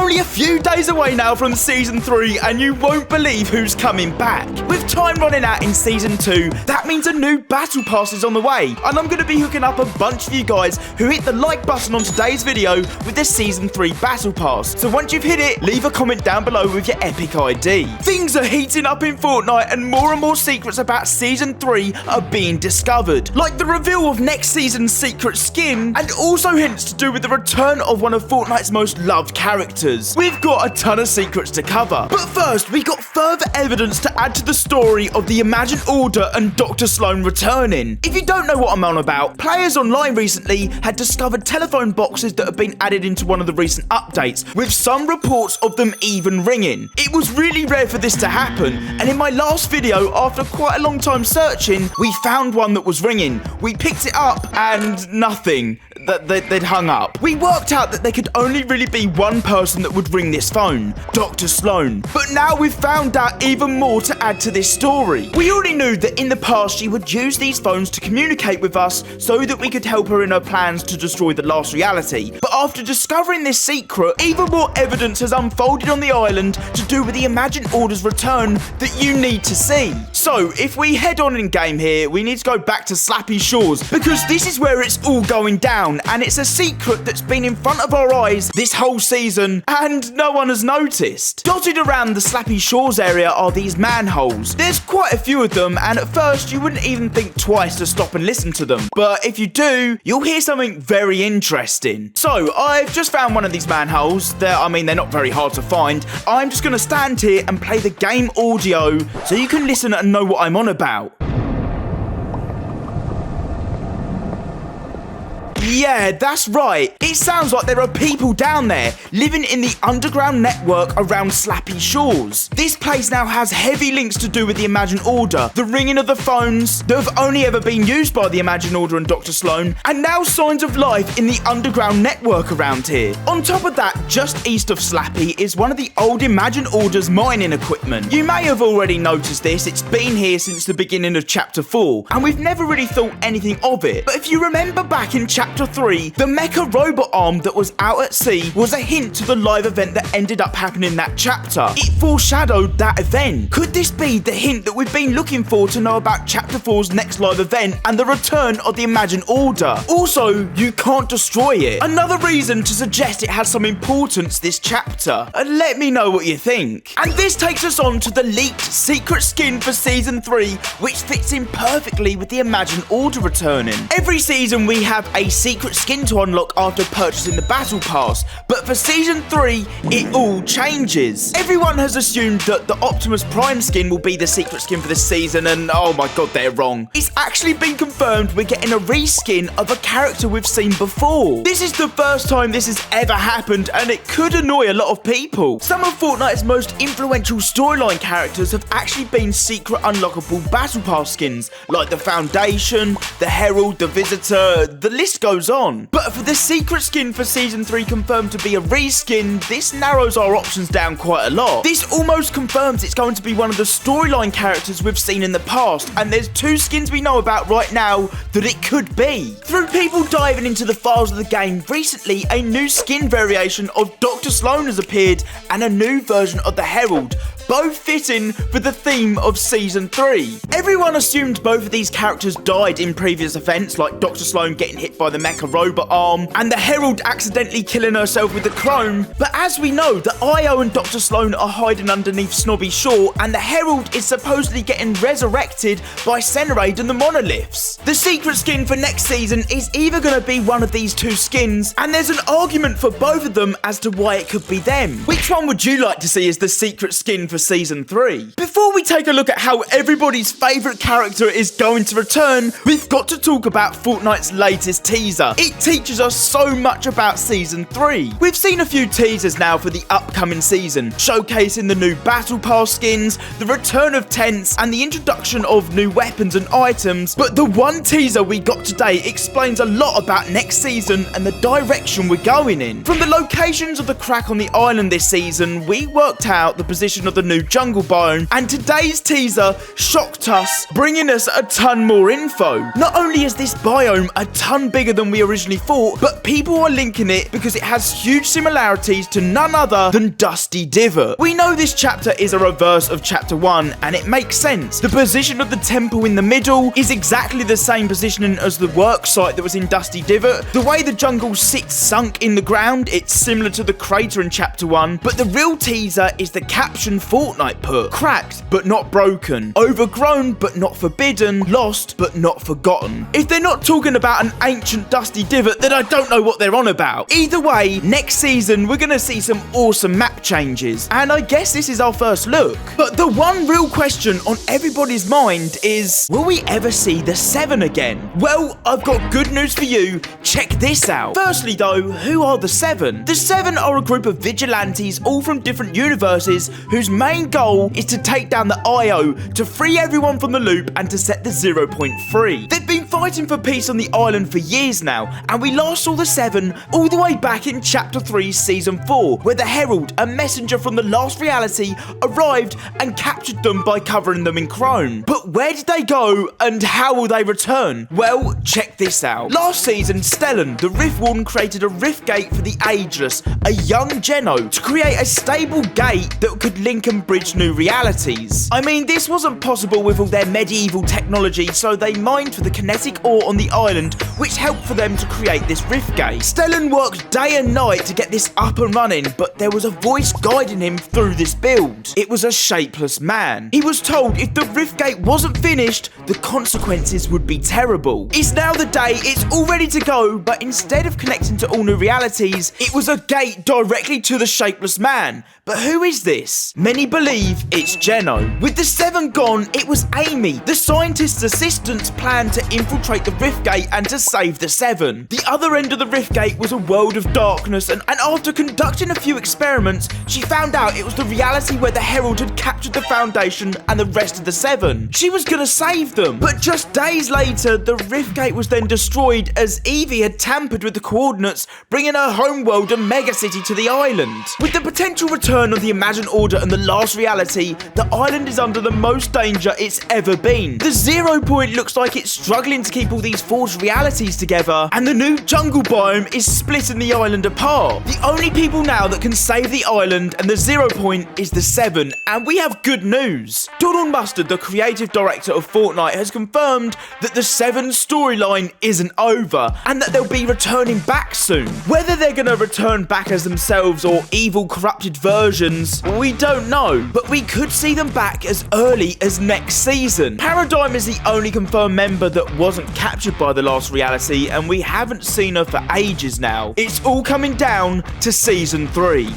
only a few days away now from Season 3, and you won't believe who's coming back. With time running out in Season 2, that means a new Battle Pass is on the way, and I'm going to be hooking up a bunch of you guys who hit the like button on today's video with the Season 3 Battle Pass. So once you've hit it, leave a comment down below with your epic ID. Things are heating up in Fortnite, and more secrets about Season 3 are being discovered, like the reveal of next season's secret skin, and also hints to do with the return of one of Fortnite's most loved characters. We've got a ton of secrets to cover, but first we got further evidence to add to the story of the Imagined Order and Dr. Slone returning. If you don't know what I'm on about, players online recently had discovered telephone boxes that have been added into one of the recent updates, with some reports of them even ringing. It was really rare for this to happen, and in my last video, after quite a long time searching, we found one that was ringing. We picked it up and nothing. They'd hung up. We worked out that there could only really be one person that would ring this phone, Dr. Slone. But now we've found out even more to add to this story. We already knew that in the past she would use these phones to communicate with us so that we could help her in her plans to destroy the last reality. But after discovering this secret, even more evidence has unfolded on the island to do with the Imagined Order's return that you need to see. So if we head on in game here, we need to go back to Slappy Shores, because this is where it's all going down, and it's a secret that's been in front of our eyes this whole season and no one has noticed. Dotted around the Slappy Shores area are these manholes. There's quite a few of them, and at first you wouldn't even think twice to stop and listen to them, but if you do, you'll hear something very interesting. So I've just found one of these manholes. They're not very hard to find. I'm just gonna stand here and play the game audio so you can listen and know what I'm on about. Yeah, that's right. It sounds like there are people down there living in the underground network around Slappy Shores. This place now has heavy links to do with the Imagined Order, the ringing of the phones that have only ever been used by the Imagined Order and Dr. Slone, and now signs of life in the underground network around here. On top of that, just east of Slappy is one of the old Imagined Order's mining equipment. You may have already noticed this. It's been here since the beginning of Chapter 4, and we've never really thought anything of it. But if you remember back in Chapter 3, the mecha robot arm that was out at sea was a hint to the live event that ended up happening in that chapter. It foreshadowed that event. Could this be the hint that we've been looking for to know about Chapter 4's next live event and the return of the Imagined Order? Also, you can't destroy it. Another reason to suggest it has some importance this chapter. And let me know what you think. And this takes us on to the leaked secret skin for Season 3, which fits in perfectly with the Imagined Order returning. Every season we have a secret skin to unlock after purchasing the Battle Pass, but for Season 3, it all changes. Everyone has assumed that the Optimus Prime skin will be the secret skin for this season, and oh my god, they're wrong. It's actually been confirmed we're getting a reskin of a character we've seen before. This is the first time this has ever happened, and it could annoy a lot of people. Some of Fortnite's most influential storyline characters have actually been secret unlockable Battle Pass skins, like the Foundation, the Herald, the Visitor, the list goes on. But for the secret skin for Season 3 confirmed to be a reskin, this narrows our options down quite a lot. This almost confirms it's going to be one of the storyline characters we've seen in the past, and there's two skins we know about right now that it could be. Through people diving into the files of the game, recently a new skin variation of Dr. Slone has appeared and a new version of the Herald, both fitting for the theme of Season 3. Everyone assumed both of these characters died in previous events, like Dr. Slone getting hit by the mecha robot arm, and the Herald accidentally killing herself with the chrome. But as we know, the IO and Dr. Slone are hiding underneath Snobby Shore, and the Herald is supposedly getting resurrected by Cenerade and the Monoliths. The secret skin for next season is either going to be one of these two skins, and there's an argument for both of them as to why it could be them. Which one would you like to see as the secret skin for Season 3? Before we take a look at how everybody's favourite character is going to return, we've got to talk about Fortnite's latest teaser. It teaches us so much about Season 3. We've seen a few teasers now for the upcoming season, showcasing the new Battle Pass skins, the return of tents, and the introduction of new weapons and items, but the one teaser we got today explains a lot about next season and the direction we're going in. From the locations of the crack on the island this season, we worked out the position of the new jungle biome, and today's teaser shocked us, bringing us a ton more info. Not only is this biome a ton bigger than we originally thought, but people are linking it because it has huge similarities to none other than Dusty Divot. We know this chapter is a reverse of chapter 1, and it makes sense. The position of the temple in the middle is exactly the same positioning as the work site that was in Dusty Divot. The way the jungle sits sunk in the ground, it's similar to the crater in chapter 1, but the real teaser is the caption Fortnite put. Cracked but not broken, overgrown but not forbidden, lost but not forgotten. If they're not talking about an ancient Dusty Divot, then I don't know what they're on about. Either way, next season we're gonna see some awesome map changes, and I guess this is our first look. But the one real question on everybody's mind is, will we ever see the 7 again? Well, I've got good news for you. Check this out. Firstly though, who are the 7? The 7 are a group of vigilantes all from different universes whose main goal is to take down the IO, to free everyone from the loop and to set the 0.point free. They've been fighting for peace on the island for years now, and we last saw the 7 all the way back in chapter 3 season 4, where the Herald, a messenger from the last reality, arrived and captured them by covering them in chrome. But where did they go and how will they return? Well, check this out. Last season, Slone, the Rift Warden, created a rift gate for the Ageless, a young Geno, to create a stable gate that could link and bridge new realities. I mean, this wasn't possible with all their medieval technology, so they mined for the kinetic ore on the island, which helped for them to create this rift gate. Slone worked day and night to get this up and running, but there was a voice guiding him through this build. It was a shapeless man. He was told if the rift gate wasn't finished, the consequences would be terrible. It's now the day, it's all ready to go, but instead of connecting to all new realities, it was a gate directly to the shapeless man. But who is this? Many believe it's Geno. With the 7 gone, it was Amy, the scientist's assistant's plan to infiltrate the rift gate and to save the 7. The other end of the rift gate was a world of darkness, and after conducting a few experiments, she found out it was the reality where the Herald had captured the Foundation and the rest of the 7. She was gonna save them, but just days later, the rift gate was then destroyed as Evie had tampered with the coordinates, bringing her homeworld and megacity to the island. With the potential return of the Imagined Order and the last reality, the island is under the most danger it's ever been. The 0 point looks like it's struggling to keep all these forged realities together, and the new jungle biome is splitting the island apart. The only people now that can save the island and the 0 point is the 7, and we have good news. Donald Mustard, the creative director of Fortnite, has confirmed that the 7 storyline isn't over, and that they'll be returning back soon. Whether they're gonna return back as themselves or evil corrupted versions, we don't know, but we could see them back as early as next season. Paradigm is the only confirmed member that wasn't captured by the last reality, and we haven't seen her for ages now. It's all coming down to season 3.